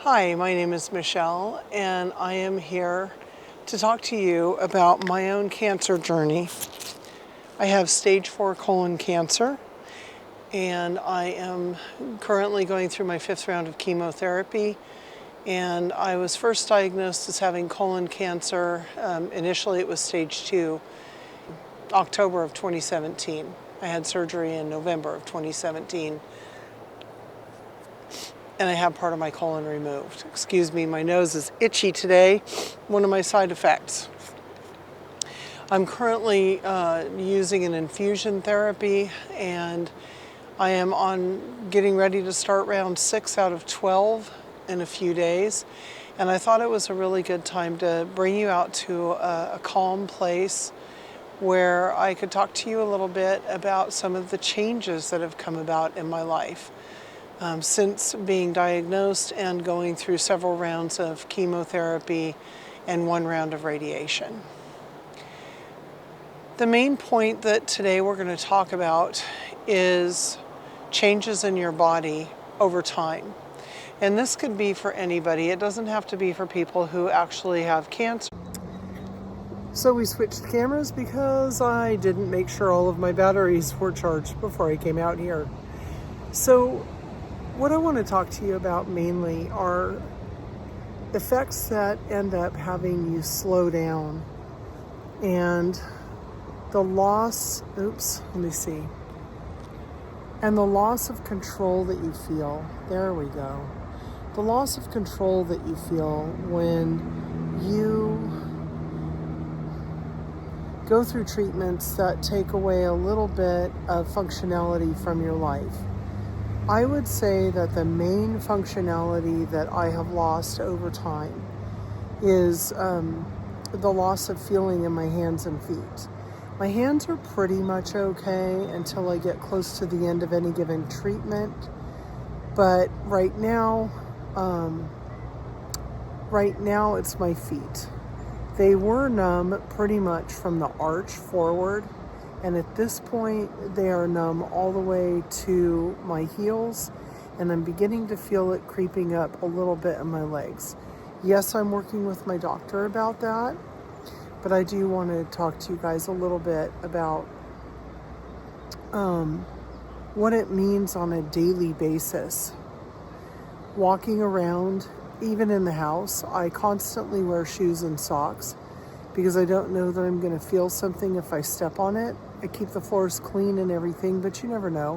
Hi, my name is Michelle, and I am here to talk to you about my own cancer journey. I have stage 4 colon cancer, and I am currently going through my 5th round of chemotherapy. And I was first diagnosed as having colon cancer. Initially, it was stage 2, October of 2017. I had surgery in November of 2017. And I have part of my colon removed. Excuse me, my nose is itchy today, one of my side effects. I'm currently using an infusion therapy, and I am getting ready to start round 6 out of 12 in a few days. And I thought it was a really good time to bring you out to a calm place where I could talk to you a little bit about some of the changes that have come about in my life. Since being diagnosed and going through several rounds of chemotherapy and 1 round of radiation. The main point that today we're going to talk about is changes in your body over time. And this could be for anybody. It doesn't have to be for people who actually have cancer. So we switched cameras because I didn't make sure all of my batteries were charged before I came out here. So what I want to talk to you about mainly are effects that end up having you slow down and the loss, and the loss of control that you feel. There we go. The loss of control that you feel when you go through treatments that take away a little bit of functionality from your life. I would say that the main functionality that I have lost over time is the loss of feeling in my hands and feet. My hands are pretty much okay until I get close to the end of any given treatment. But right now it's my feet. They were numb pretty much from the arch forward. And at this point, they are numb all the way to my heels, and I'm beginning to feel it creeping up a little bit in my legs. Yes, I'm working with my doctor about that, but I do want to talk to you guys a little bit about what it means on a daily basis. Walking around, even in the house, I constantly wear shoes and socks because I don't know that I'm going to feel something if I step on it. I keep the floors clean and everything, but you never know.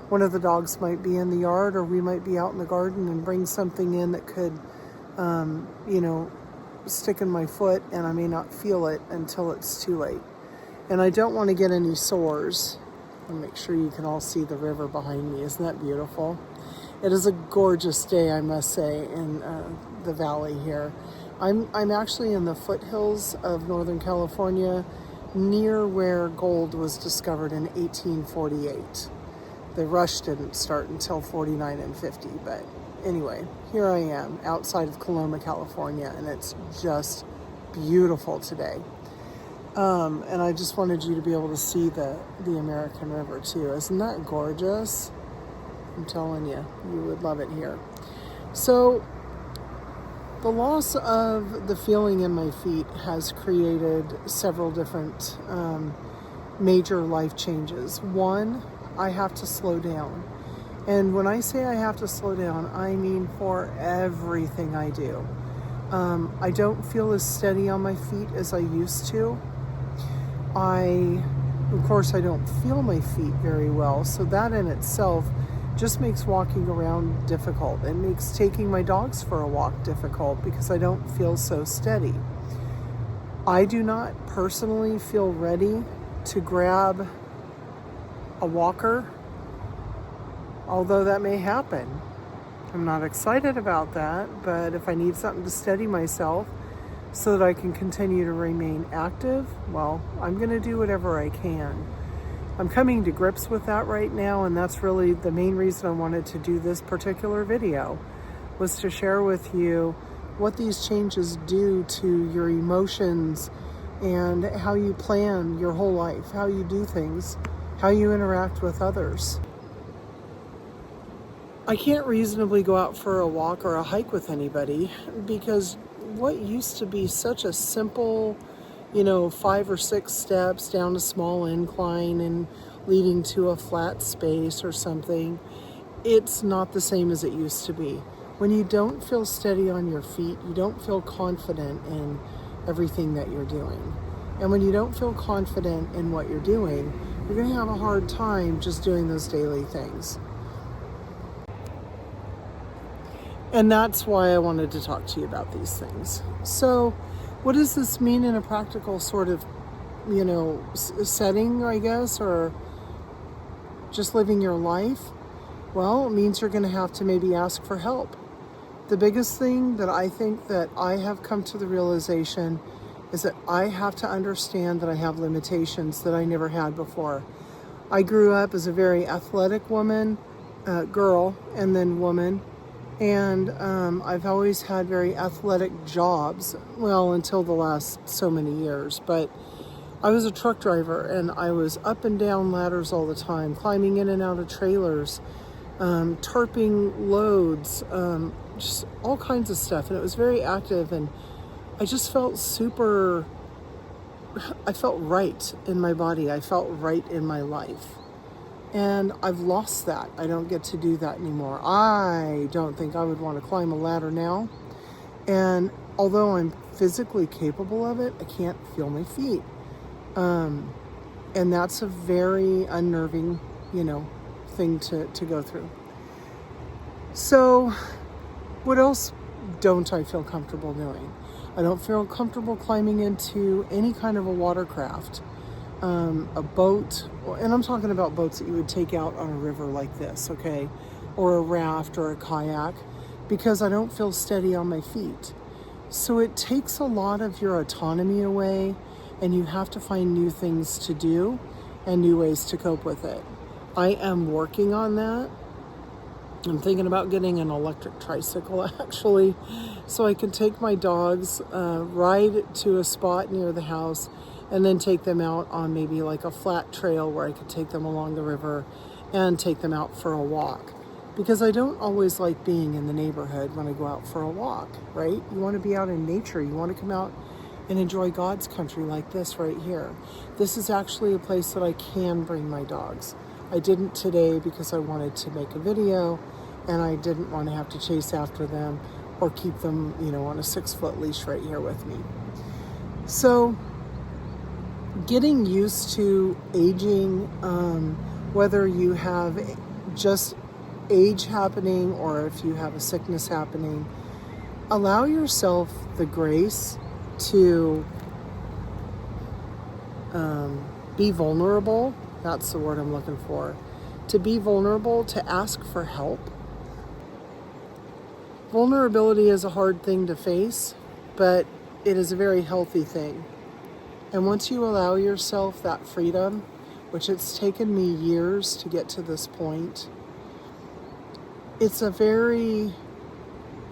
One of the dogs might be in the yard, or we might be out in the garden and bring something in that could, stick in my foot, and I may not feel it until it's too late. And I don't want to get any sores. I'll make sure you can all see the river behind me. Isn't that beautiful? It is a gorgeous day, I must say, in the valley here. I'm actually in the foothills of Northern California, near where gold was discovered in 1848. The rush didn't start until 49 and 50, but anyway, here I am outside of Coloma, California, and it's just beautiful today. And I just wanted you to be able to see the American River too. Isn't that gorgeous? I'm telling you, you would love it here. So the loss of the feeling in my feet has created several different major life changes. One, I have to slow down. And when I say I have to slow down, I mean for everything I do. I don't feel as steady on my feet as I used to. Of course, I don't feel my feet very well, so that in itself just makes walking around difficult. It makes taking my dogs for a walk difficult because I don't feel so steady. I do not personally feel ready to grab a walker, although that may happen. I'm not excited about that, but if I need something to steady myself so that I can continue to remain active, well, I'm going to do whatever I can. I'm coming to grips with that right now, and that's really the main reason I wanted to do this particular video, was to share with you what these changes do to your emotions and how you plan your whole life, how you do things, how you interact with others. I can't reasonably go out for a walk or a hike with anybody because what used to be such a simple, 5 or 6 steps down a small incline and leading to a flat space or something, it's not the same as it used to be. When you don't feel steady on your feet, you don't feel confident in everything that you're doing. And when you don't feel confident in what you're doing, you're going to have a hard time just doing those daily things. And that's why I wanted to talk to you about these things. So what does this mean in a practical sort of, setting, I guess, or just living your life? Well, it means you're going to have to maybe ask for help. The biggest thing that I think that I have come to the realization is that I have to understand that I have limitations that I never had before. I grew up as a very athletic woman, girl, and then woman. And I've always had very athletic jobs, well, until the last so many years. But I was a truck driver, and I was up and down ladders all the time, climbing in and out of trailers, tarping loads, just all kinds of stuff. And it was very active, and I just felt I felt right in my body. I felt right in my life. And I've lost that. I don't get to do that anymore. I don't think I would want to climb a ladder now. And although I'm physically capable of it, I can't feel my feet. And that's a very unnerving, thing to go through. So what else don't I feel comfortable doing? I don't feel comfortable climbing into any kind of a watercraft. A boat, and I'm talking about boats that you would take out on a river like this, okay? Or a raft or a kayak, because I don't feel steady on my feet. So it takes a lot of your autonomy away, and you have to find new things to do and new ways to cope with it. I am working on that. I'm thinking about getting an electric tricycle, actually, so I can take my dogs, ride to a spot near the house, and then take them out on maybe like a flat trail where I could take them along the river and take them out for a walk. Because I don't always like being in the neighborhood when I go out for a walk, right? You want to be out in nature. You want to come out and enjoy God's country like this right here. This is actually a place that I can bring my dogs. I didn't today because I wanted to make a video and I didn't want to have to chase after them or keep them, on a 6-foot leash right here with me. So getting used to aging, whether you have just age happening or if you have a sickness happening, allow yourself the grace to be vulnerable. That's the word I'm looking for. To be vulnerable, to ask for help. Vulnerability is a hard thing to face, but it is a very healthy thing. And once you allow yourself that freedom, which it's taken me years to get to this point, it's a very,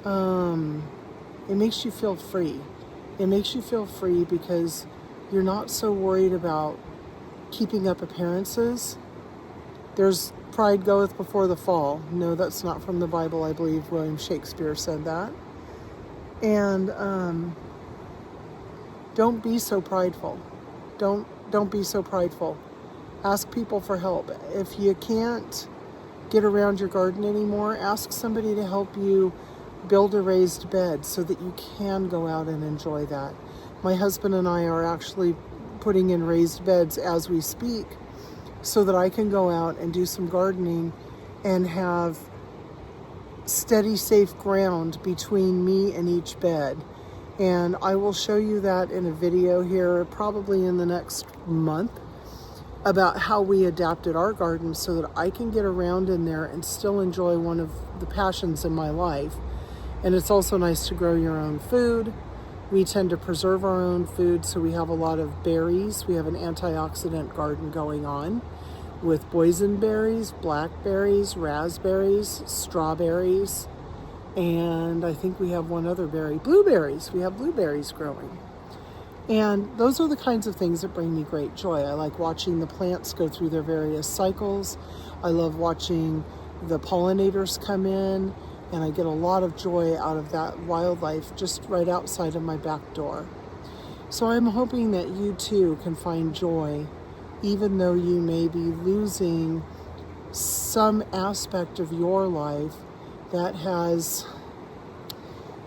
it makes you feel free. It makes you feel free because you're not so worried about keeping up appearances. There's pride goeth before the fall. No, that's not from the Bible. I believe William Shakespeare said that. And don't be so prideful. Don't be so prideful. Ask people for help. If you can't get around your garden anymore, ask somebody to help you build a raised bed so that you can go out and enjoy that. My husband and I are actually putting in raised beds as we speak so that I can go out and do some gardening and have steady, safe ground between me and each bed. And I will show you that in a video here probably in the next month about how we adapted our garden so that I can get around in there and still enjoy one of the passions in my life. And it's also nice to grow your own food. We tend to preserve our own food, so we have a lot of berries. We have an antioxidant garden going on with boysenberries, blackberries, raspberries, strawberries, and I think we have one other berry, blueberries. We have blueberries growing. And those are the kinds of things that bring me great joy. I like watching the plants go through their various cycles. I love watching the pollinators come in, and I get a lot of joy out of that wildlife just right outside of my back door. So I'm hoping that you too can find joy, even though you may be losing some aspect of your life that has,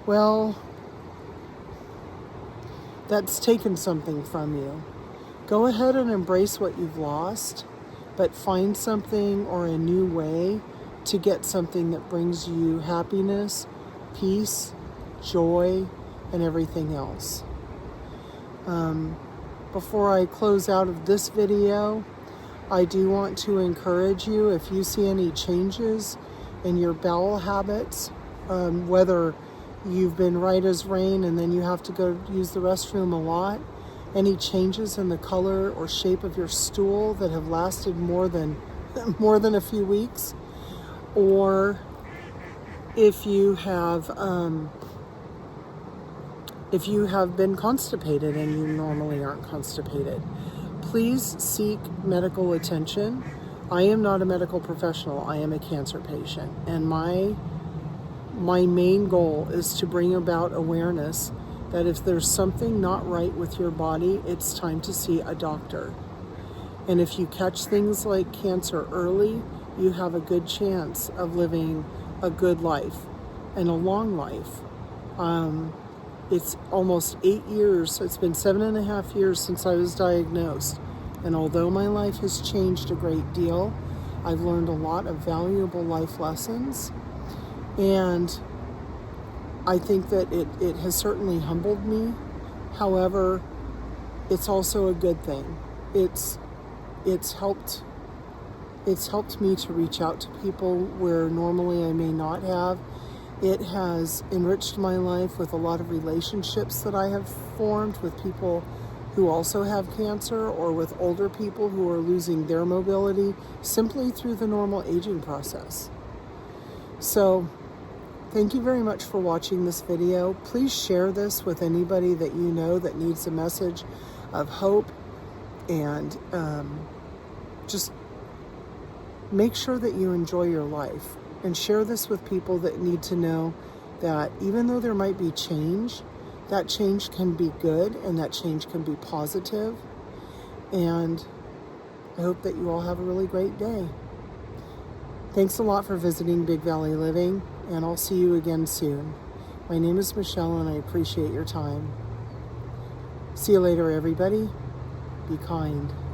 well, that's taken something from you. Go ahead and embrace what you've lost, but find something or a new way to get something that brings you happiness, peace, joy, and everything else. Before I close out of this video, I do want to encourage you, if you see any changes in your bowel habits, whether you've been right as rain and then you have to go use the restroom a lot, any changes in the color or shape of your stool that have lasted more than a few weeks, or if you have been constipated and you normally aren't constipated, please seek medical attention. I am not a medical professional. I am a cancer patient, and my main goal is to bring about awareness that if there's something not right with your body, it's time to see a doctor. And if you catch things like cancer early, you have a good chance of living a good life and a long life. It's almost 8 years. It's been 7.5 years since I was diagnosed. And although my life has changed a great deal, I've learned a lot of valuable life lessons. And I think that it has certainly humbled me. However, it's also a good thing. It's helped me to reach out to people where normally I may not have. It has enriched my life with a lot of relationships that I have formed with people who also have cancer, or with older people who are losing their mobility simply through the normal aging process. So, thank you very much for watching this video. Please share this with anybody that you know that needs a message of hope, and just make sure that you enjoy your life, and share this with people that need to know that even though there might be change, that change can be good and that change can be positive. And I hope that you all have a really great day. Thanks a lot for visiting Big Valley Living, and I'll see you again soon. My name is Michelle, and I appreciate your time. See you later, everybody. Be kind.